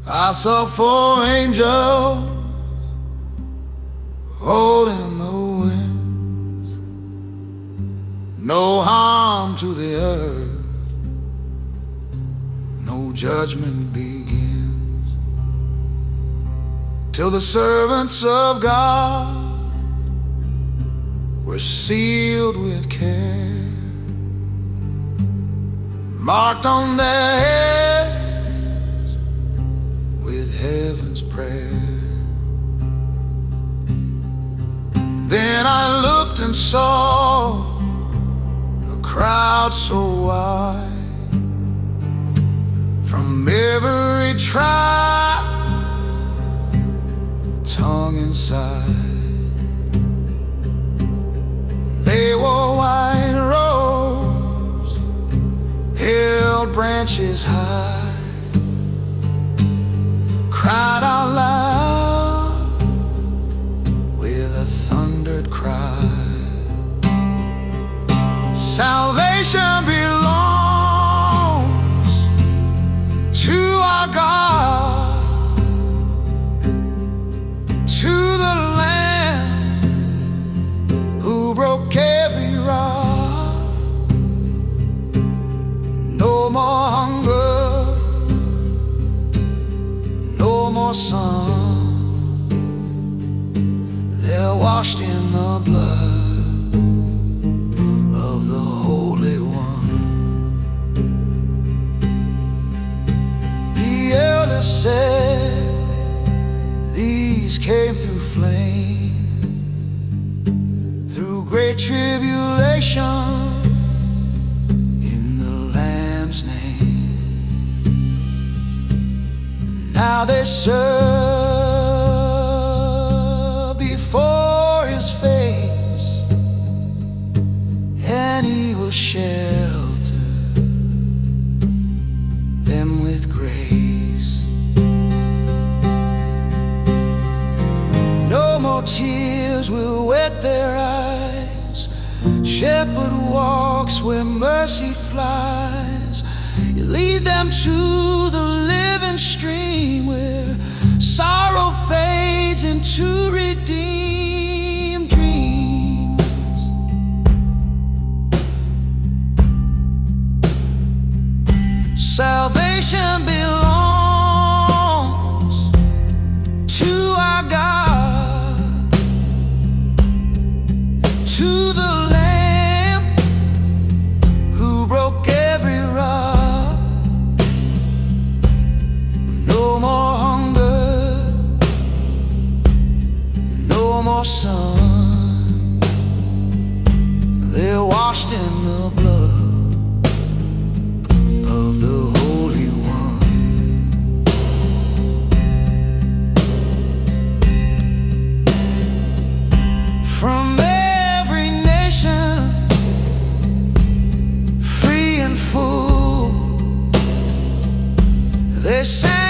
I saw 4 angels holding the winds. No harm to the earth, no judgment begins, till the servants of God were sealed with care, marked on their heads with heaven's prayer. Then I looked and saw a crowd so wide, from every tribe, tongue and side. They wore white robes, held branches high, cried out loud with a thundered cry. Salvation belongs to our God, to the Lamb who broke every rock. No more hunger, no more sun. They're washed in the blood of the Holy One. The elders said these came through flame, through great tribulation, in the Lamb's name. Now they serve before His face, and He will shelter them with grace. No more tears will wet their eyes. Shepherd walks where mercy flies. You lead them to the living stream, where sorrow fades into redeemed dreams. Salvation belongs to our God, to the Lamb who broke every rock. No more hunger, no more sun. They're washed in the blood of the Holy One. From every nation, free and full, they sang